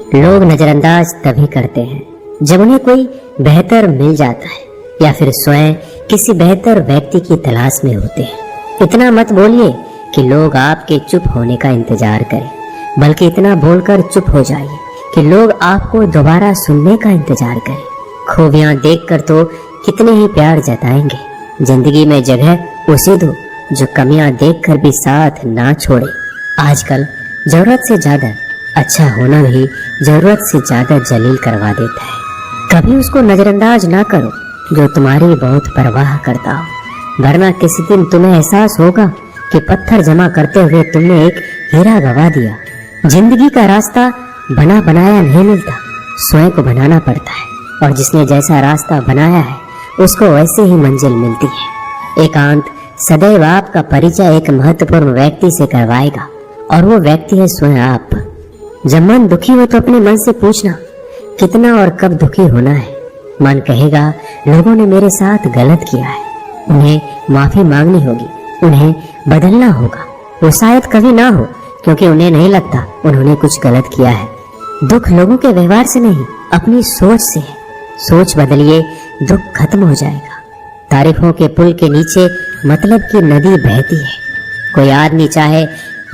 लोग नजरअंदाज तभी करते हैं जब उन्हें कोई बेहतर मिल जाता है या फिर स्वयं किसी बेहतर व्यक्ति की तलाश में होते हैं। इतना मत बोलिए कि लोग आपके चुप होने का इंतजार करें, बल्कि इतना बोलकर चुप हो जाइए कि लोग आपको दोबारा सुनने का इंतजार करें। खूबियां देखकर तो कितने ही प्यार जताएंगे। जिंदगी में जगह उसे दो जो कमियां देखकर भी साथ ना छोड़े। आजकल जरूरत से ज्यादा अच्छा होना भी जरूरत से ज्यादा जलील करवा देता है। कभी उसको नजरअंदाज ना करो जो तुम्हारी बहुत परवाह करता हो, वरना किसी दिन तुम्हें एहसास होगा कि पत्थर जमा करते हुए तुमने एक हीरा गवा दिया। जिंदगी का रास्ता बना बनाया नहीं मिलता, स्वयं को बनाना पड़ता है, और जिसने जैसा रास्ता बनाया है उसको वैसे ही मंजिल मिलती है। एकांत सदैव आपका परिचय एक महत्वपूर्ण व्यक्ति से करवाएगा, और वो व्यक्ति है स्वयं आप। जब मन दुखी हो तो अपने मन से पूछना कितना और कब दुखी होना है। मन कहेगा लोगों ने मेरे साथ गलत किया है, उन्हें माफी मांगनी होगी, उन्हें बदलना होगा। वो शायद कभी ना हो, क्योंकि उन्हें नहीं लगता उन्होंने कुछ गलत किया है। दुख लोगों के व्यवहार से नहीं, अपनी सोच से है। सोच बदलिए, दुख खत्म हो जाएगा। तारीफों के पुल के नीचे मतलब की नदी बहती है। कोई आदमी चाहे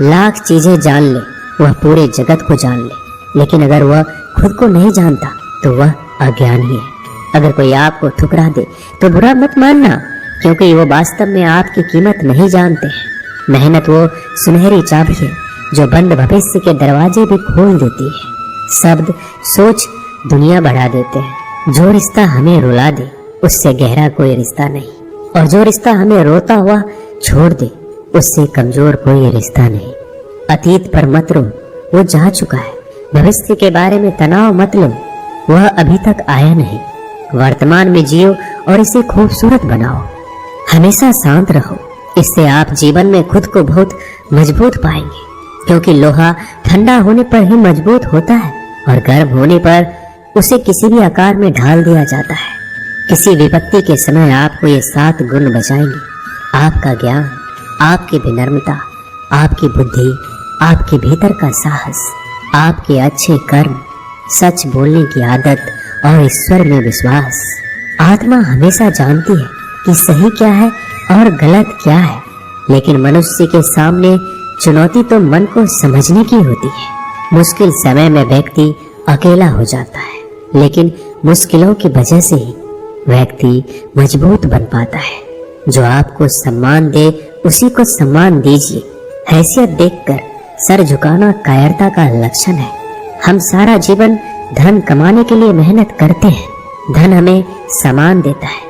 लाख चीजें जान ले, वह पूरे जगत को जान ले, लेकिन अगर वह खुद को नहीं जानता तो वह अज्ञानी है। अगर कोई आपको ठुकरा दे तो बुरा मत मानना, क्योंकि वो वास्तव में आपकी कीमत नहीं जानते हैं। मेहनत वो सुनहरी चाबी है जो बंद भविष्य के दरवाजे भी खोल देती है। शब्द सोच दुनिया बढ़ा देते हैं। जो रिश्ता हमें रुला दे उससे गहरा कोई रिश्ता नहीं, और जो रिश्ता हमें रोता हुआ छोड़ दे उससे कमजोर कोई रिश्ता नहीं। अतीत पर मत रो, वो जा चुका है। भविष्य के बारे में तनाव मत लो, वह अभी तक आया नहीं। वर्तमान में जियो और इसे खूबसूरत बनाओ। हमेशा शांत रहो, इससे आप जीवन में खुद को बहुत मजबूत पाएंगे, क्योंकि लोहा ठंडा होने पर ही मजबूत होता है, और गर्म होने पर उसे किसी भी आकार में ढाल दिया जाता है। किसी विपत्ति के समय आपको ये 7 गुण बचाएंगे: आपका ज्ञान, आपकी विनम्रता, आपकी बुद्धि, आपके भीतर का साहस, आपके अच्छे कर्म, सच बोलने की आदत और ईश्वर में विश्वास। आत्मा हमेशा जानती है कि सही क्या है और गलत क्या है, लेकिन मनुष्य के सामने चुनौती तो मन को समझने की होती है। मुश्किल समय में व्यक्ति अकेला हो जाता है, लेकिन मुश्किलों की वजह से ही व्यक्ति मजबूत बन पाता है। जो आपको सम्मान दे उसी को सम्मान दीजिए। हैसियत देखकर सर झुकाना कायरता का लक्षण है। हम सारा जीवन धन कमाने के लिए मेहनत करते हैं। धन हमें सामान देता है,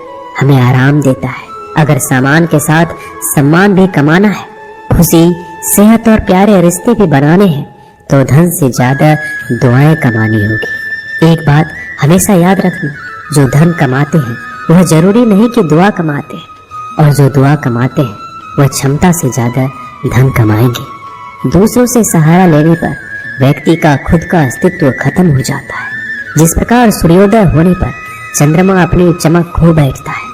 हमें आराम देता है। अगर सामान के साथ सम्मान भी कमाना है, खुशी, सेहत और प्यारे रिश्ते भी बनाने हैं, तो धन से ज्यादा दुआएं कमानी होगी। एक बात हमेशा याद रखना, जो धन कमाते हैं वह जरूरी नहीं कि दुआ कमाते हैं, और जो दुआ कमाते हैं वह क्षमता से ज्यादा धन कमाएंगे। दूसरों से सहारा लेने पर व्यक्ति का खुद का अस्तित्व खत्म हो जाता है। जिस प्रकार सूर्योदय होने पर चंद्रमा अपनी चमक खो बैठता है,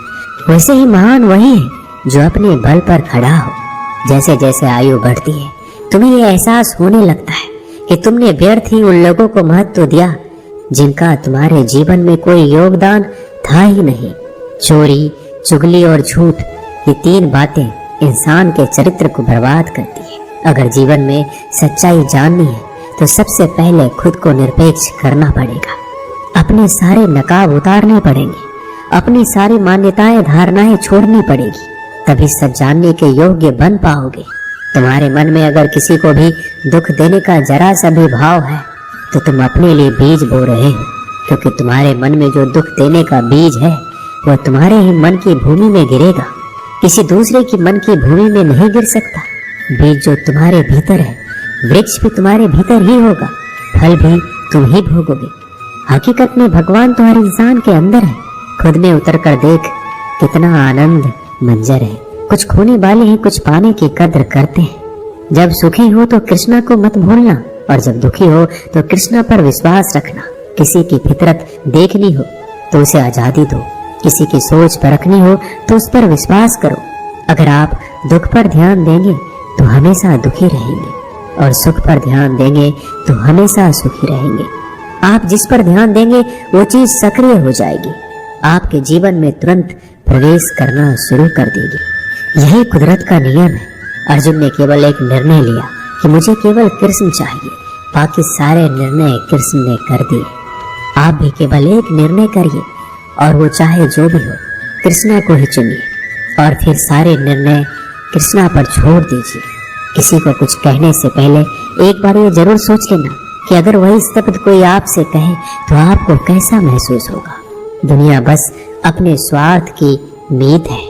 वैसे ही महान वही है जो अपने बल पर खड़ा हो। जैसे जैसे आयु बढ़ती है, तुम्हें यह एहसास होने लगता है कि तुमने व्यर्थ ही उन लोगों को महत्व दिया जिनका तुम्हारे जीवन में कोई योगदान था ही नहीं। चोरी, चुगली और झूठ, ये 3 बातें इंसान के चरित्र को बर्बाद करती है। अगर जीवन में सच्चाई जाननी है तो सबसे पहले खुद को निरपेक्ष करना पड़ेगा। अपने सारे नकाब उतारने पड़ेंगे, अपनी सारी मान्यताएं धारणाएं छोड़नी पड़ेगी, तभी सब जानने के योग्य बन पाओगे। तुम्हारे मन में अगर किसी को भी दुख देने का जरा सा भी भाव है तो तुम अपने लिए बीज बो रहे हो, क्योंकि तुम्हारे मन में जो दुख देने का बीज है वह तुम्हारे ही मन की भूमि में गिरेगा, किसी दूसरे की मन की भूमि में नहीं गिर सकता। बीज जो तुम्हारे भीतर है, वृक्ष भी तुम्हारे भीतर ही होगा, फल भी तुम ही भोगोगे। हकीकत में भगवान तो हर इंसान के अंदर है। खुद में उतर कर देख, कितना आनंद मंजर है। कुछ खोने वाले हैं, कुछ पाने की कद्र करते हैं। जब सुखी हो तो कृष्णा को मत भूलना, और जब दुखी हो तो कृष्णा पर विश्वास रखना। किसी की फितरत देखनी हो तो उसे आजादी दो, किसी की सोच परखनी हो तो उस पर विश्वास करो। अगर आप दुख पर ध्यान देंगे तो हमेशा दुखी रहेंगे, और सुख पर ध्यान देंगे तो हमेशा सुखी रहेंगे। आप जिस पर ध्यान देंगे वो चीज सक्रिय हो जाएगी, आपके जीवन में तुरंत प्रवेश करना शुरू कर देगी। यही कुदरत का नियम है। अर्जुन ने केवल एक निर्णय लिया कि मुझे केवल कृष्ण चाहिए, बाकी सारे निर्णय कृष्ण ने कर दिए। आप भी केवल एक निर्णय करिए और वो चाहे जो भी हो, कृष्णा को ही चुनिए और फिर सारे निर्णय कृष्णा पर छोड़ दीजिए। किसी को कुछ कहने से पहले एक बार ये जरूर सोच लेना कि अगर वही शब्द कोई आपसे कहे तो आपको कैसा महसूस होगा। दुनिया बस अपने स्वार्थ की मीत है,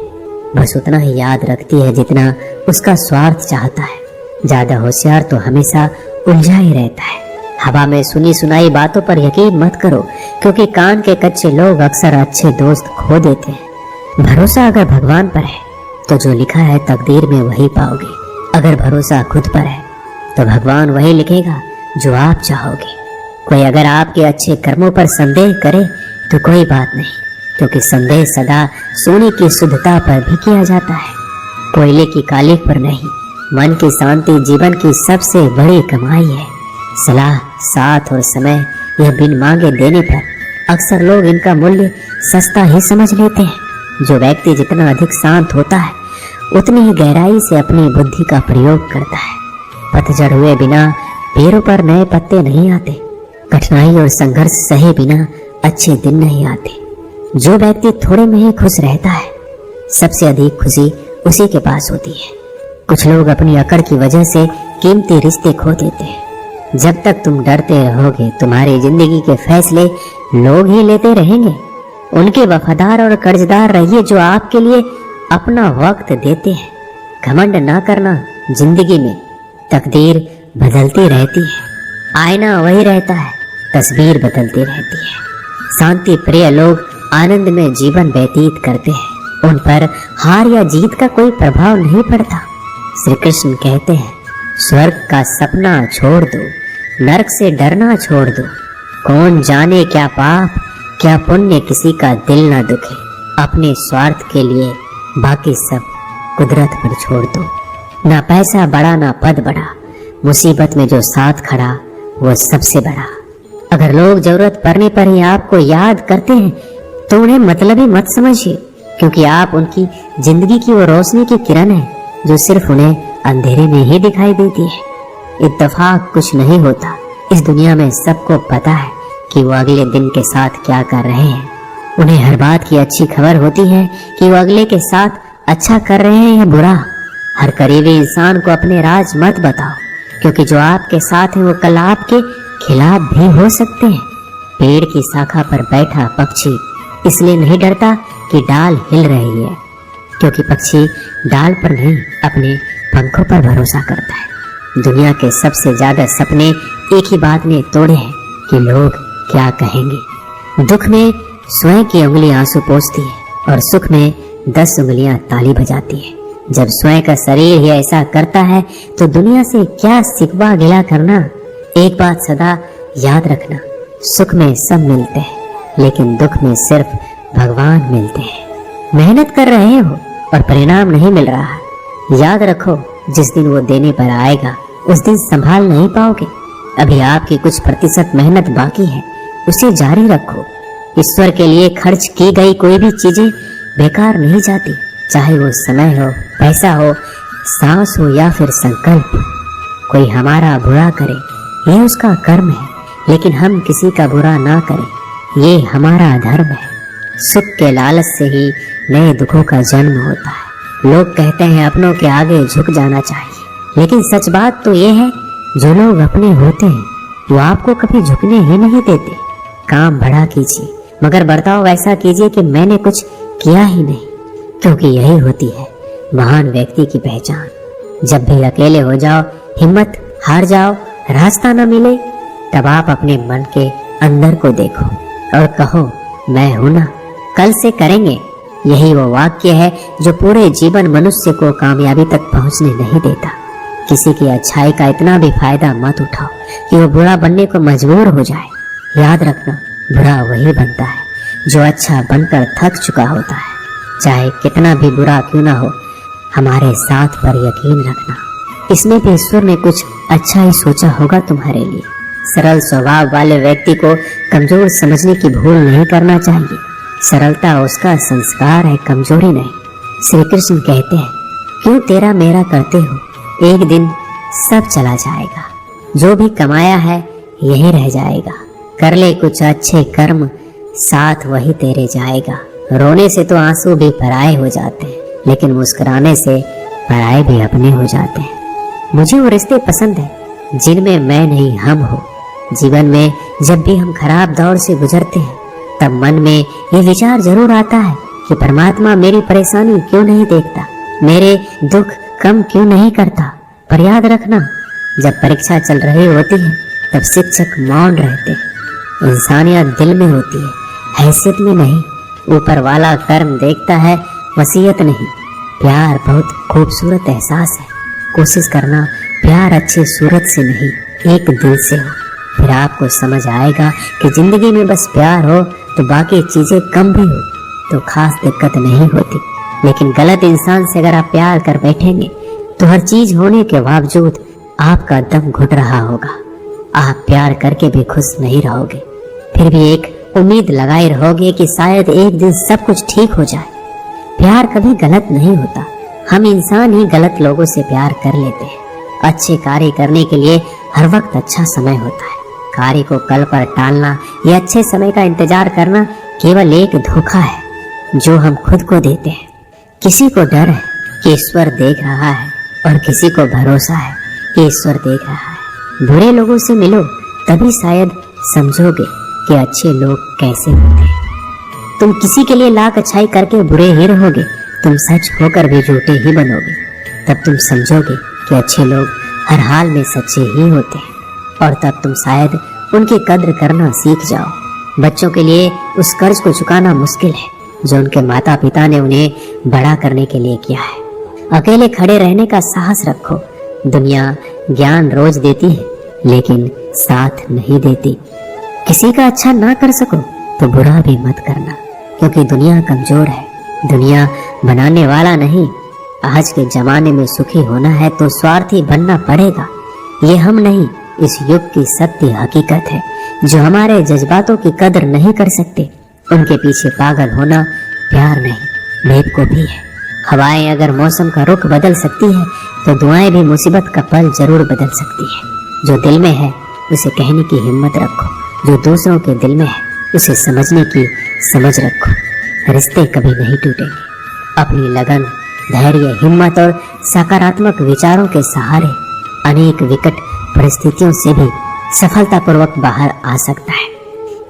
बस उतना ही याद रखती है जितना उसका स्वार्थ चाहता है। ज्यादा होशियार तो हमेशा उलझा ही रहता है। हवा में सुनी सुनाई बातों पर यकीन मत करो, क्योंकि कान के कच्चे लोग अक्सर अच्छे दोस्त खो देते हैं। भरोसा अगर भगवान पर है तो जो लिखा है तकदीर में वही पाओगे। अगर भरोसा खुद पर है तो भगवान वही लिखेगा जो आप चाहोगे। कोई अगर आपके अच्छे कर्मों पर संदेह करे तो कोई बात नहीं, क्योंकि संदेह सदा सोने की शुद्धता पर भी किया जाता है, कोयले की कालिख पर नहीं। मन की शांति जीवन की सबसे बड़ी कमाई है। सलाह, साथ और समय यह बिन मांगे देने पर अक्सर लोग इनका मूल्य सस्ता ही समझ लेते हैं। जो व्यक्ति जितना अधिक शांत होता है उतनी ही गहराई से अपनी बुद्धि का प्रयोग करता है। पतझड़ हुए बिना पेड़ों पर नए पत्ते नहीं आते। कठिनाई और संघर्ष सहे बिना अच्छे दिन नहीं आते। जो व्यक्ति थोड़े में ही खुश रहता है, सबसे अधिक खुशी उसी के पास होती है। कुछ लोग अपनी अकड़ की वजह से कीमती रिश्ते खो देते हैं। जब तक तुम डरते रहोगे, तुम्हारी जिंदगी के फैसले लोग ही लेते रहेंगे। उनके वफादार और कर्जदार रहिए जो आपके लिए अपना वक्त देते हैं। घमंड ना करना। जिंदगी में तकदीर बदलती रहती है, आईना वही रहता है, तस्वीर बदलती रहती है। शांति प्रिय लोग आनंद में जीवन व्यतीत करते हैं। उन पर हार या जीत का कोई प्रभाव नहीं पड़ता। श्री कृष्ण कहते हैं, स्वर्ग का सपना छोड़ दो, नरक से डरना छोड़ दो। कौन जाने क्या पाप क्या पुण्य किसी का दिल ना दुखे। अपने स्वार्थ के लिए बाकी सब कुदरत पर छोड़ दो। ना पैसा बड़ा ना पद बड़ा, मुसीबत में जो साथ खड़ा वो सबसे बड़ा। अगर लोग जरूरत पड़ने पर ही आपको याद करते हैं तो उन्हें मतलबी मत समझिए, क्योंकि आप उनकी जिंदगी की वो रोशनी की किरण है जो सिर्फ उन्हें अंधेरे में ही दिखाई देती है। इत्तेफाक कुछ नहीं होता। इस दुनिया में सबको पता है कि वो अगले दिन के साथ क्या कर रहे हैं। उन्हें हर बात की अच्छी खबर होती है कि वो अगले के साथ अच्छा कर रहे हैं या बुरा। हर करीबी इंसान को अपने राज मत बताओ, क्योंकि जो आपके साथ है वो कल आपके खिलाफ भी हो सकते हैं। पेड़ की शाखा पर बैठा पक्षी इसलिए नहीं डरता कि डाल हिल रही है, क्योंकि पक्षी डाल पर नहीं अपने पंखों पर भरोसा करता है। दुनिया के सबसे ज्यादा सपने एक ही बात ने तोड़े हैं कि लोग क्या कहेंगे। दुख में स्वयं की उंगली आंसू पोंछती है और सुख में 10 उंगलियां ताली बजाती है। जब स्वयं का शरीर ही ऐसा करता है तो दुनिया से क्या सिकवा गिला करना। एक बात सदा याद रखना, सुख में सब मिलते हैं लेकिन दुख में सिर्फ भगवान मिलते हैं। मेहनत कर रहे हो और परिणाम नहीं मिल रहा, याद रखो जिस दिन वो देने पर आएगा उस दिन संभाल नहीं पाओगे। अभी आपकी कुछ प्रतिशत मेहनत बाकी है, उसे जारी रखो। ईश्वर के लिए खर्च की गई कोई भी चीजें बेकार नहीं जाती, चाहे वो समय हो, पैसा हो, सांस हो या फिर संकल्प। कोई हमारा बुरा करे ये उसका कर्म है, लेकिन हम किसी का बुरा ना करें ये हमारा धर्म है। सुख के लालच से ही नए दुखों का जन्म होता है। लोग कहते हैं अपनों के आगे झुक जाना चाहिए, लेकिन सच बात तो ये है जो लोग अपने होते हैं वो आपको कभी झुकने ही नहीं देते। काम बड़ा कीजिए मगर बर्ताव वैसा कीजिए कि मैंने कुछ किया ही नहीं, क्योंकि यही होती है महान व्यक्ति की पहचान। जब भी अकेले हो जाओ, हिम्मत हार जाओ, रास्ता न मिले, तब आप अपने मन के अंदर को देखो और कहो मैं हूं ना, कल से करेंगे। यही वो वाक्य है जो पूरे जीवन मनुष्य को कामयाबी तक पहुंचने नहीं देता। किसी की अच्छाई का इतना भी फायदा मत उठाओ कि वो बुरा बनने को मजबूर हो जाए। याद रखना, बुरा वही बनता है जो अच्छा बनकर थक चुका होता है। चाहे कितना भी बुरा क्यों ना हो, हमारे साथ पर यकीन रखना, इसमें भी ईश्वर ने कुछ अच्छा ही सोचा होगा तुम्हारे लिए। सरल स्वभाव वाले व्यक्ति को कमजोर समझने की भूल नहीं करना चाहिए। सरलता उसका संस्कार है, कमजोरी नहीं। श्री कृष्ण कहते हैं, क्यों तेरा मेरा करते हो, एक दिन सब चला जाएगा। जो भी कमाया है यही रह जाएगा। कर ले कुछ अच्छे कर्म, साथ वही तेरे जाएगा। रोने से तो आंसू भी पराए हो जाते हैं, लेकिन मुस्कुराने से पराए भी अपने हो जाते हैं। मुझे वो रिश्ते पसंद है जिनमें मैं नहीं हम हो। जीवन में जब भी हम खराब दौर से गुजरते हैं, तब मन में ये विचार जरूर आता है कि परमात्मा मेरी परेशानी क्यों नहीं देखता, मेरे दुख कम क्यों नहीं करता। पर याद रखना, जब परीक्षा चल रही होती है तब शिक्षक मौन रहते हैं। इंसानियत दिल में होती है, हैसियत में नहीं। ऊपर वाला कर्म देखता है, वसीयत नहीं। प्यार बहुत खूबसूरत एहसास है। कोशिश करना प्यार अच्छी सूरत से नहीं, एक दिल से हो। फिर आपको समझ आएगा कि जिंदगी में बस प्यार हो तो बाकी चीजें कम भी हो तो खास दिक्कत नहीं होती। लेकिन गलत इंसान से अगर आप प्यार कर बैठेंगे तो हर चीज होने के बावजूद आपका दम घुट रहा होगा। आप प्यार करके भी खुश नहीं रहोगे, फिर भी एक उम्मीद लगाए रहोगे कि शायद एक दिन सब कुछ ठीक हो जाए। प्यार कभी गलत नहीं होता, हम इंसान ही गलत लोगों से प्यार कर लेते हैं। अच्छे कार्य करने के लिए हर वक्त अच्छा समय होता है। कार्य को कल पर टालना या अच्छे समय का इंतजार करना केवल एक धोखा है जो हम खुद को देते हैं। किसी को डर है कि ईश्वर देख रहा है और किसी को भरोसा है कि ईश्वर देख रहा है। बुरे लोगों से मिलो तभी शायद समझोगे कि अच्छे लोग कैसे होते हैं। तुम किसी के लिए लाख अच्छाई करके बुरे ही रहोगे, तुम सच होकर भी झूठे ही बनोगे। तब तुम समझोगे कि अच्छे लोग हर हाल में सच्चे ही होते हैं, और तब तुम शायद उनकी कद्र करना सीख जाओ। बच्चों के लिए उस कर्ज को चुकाना मुश्किल है जो उनके माता पिता ने उन्हें बड़ा करने के लिए किया है। अकेले खड़े रहने का साहस रखो। दुनिया ज्ञान रोज देती है लेकिन साथ नहीं देती। किसी का अच्छा ना कर सको तो बुरा भी मत करना, क्योंकि दुनिया कमजोर है, दुनिया बनाने वाला नहीं। आज के जमाने में सुखी होना है तो स्वार्थी बनना पड़ेगा। ये हम नहीं, इस युग की सत्य हकीकत है। जो हमारे जज्बातों की कदर नहीं कर सकते उनके पीछे पागल होना प्यार नहीं, बेवकूफी है। हवाएं अगर मौसम का रुख बदल सकती है तो दुआएं भी मुसीबत का पल जरूर बदल सकती है। जो दिल में है उसे कहने की हिम्मत रखो, जो दूसरों के दिल में है उसे समझने की समझ रखो। रिश्ते कभी नहीं टूटेंगे। अपनी लगन, धैर्य, हिम्मत और सकारात्मक विचारों के सहारे अनेक विकट परिस्थितियों से भी सफलतापूर्वक बाहर आ सकता है।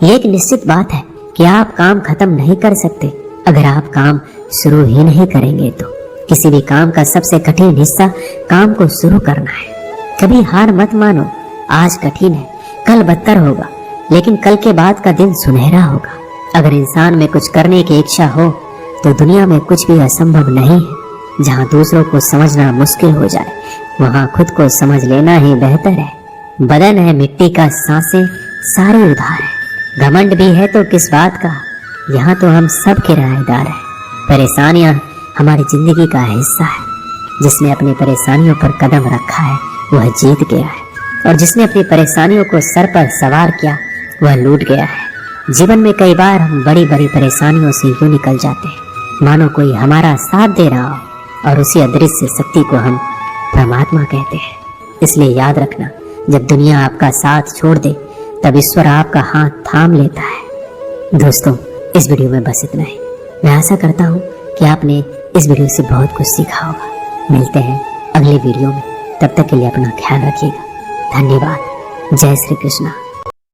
ये एक निश्चित बात है कि आप काम खत्म नहीं कर सकते अगर आप काम शुरू ही नहीं करेंगे। तो किसी भी काम का सबसे कठिन हिस्सा काम को शुरू करना है। कभी हार मत मानो। आज कठिन है, कल बदतर होगा, लेकिन कल के बाद का दिन सुनहरा होगा। अगर इंसान में कुछ करने की इच्छा हो तो दुनिया में कुछ भी असंभव नहीं है। जहाँ दूसरों को समझना मुश्किल हो जाए वहाँ खुद को समझ लेना ही बेहतर है। बदन है मिट्टी का, सांसें सारी उधार है। घमंड भी है तो किस बात का, यहाँ तो हम सब किराएदार हैं। परेशानियाँ हमारी जिंदगी का हिस्सा है। जिसने अपनी परेशानियों पर कदम रखा है वह जीत गया है, और जिसने अपनी परेशानियों को सर पर सवार किया वह लूट गया है। जीवन में कई बार हम बड़ी बड़ी परेशानियों से यूं निकल जाते हैं मानो कोई हमारा साथ दे रहा हो, और उसी अदृश्य शक्ति को हम परमात्मा कहते हैं। इसलिए याद रखना, जब दुनिया आपका साथ छोड़ दे तब ईश्वर आपका हाथ थाम लेता है। दोस्तों, इस वीडियो में बस इतना ही। मैं आशा करता हूँ कि आपने इस वीडियो से बहुत कुछ सीखा होगा। मिलते हैं अगले वीडियो में, तब तक के लिए अपना ख्याल रखिएगा। धन्यवाद। जय श्री कृष्णा।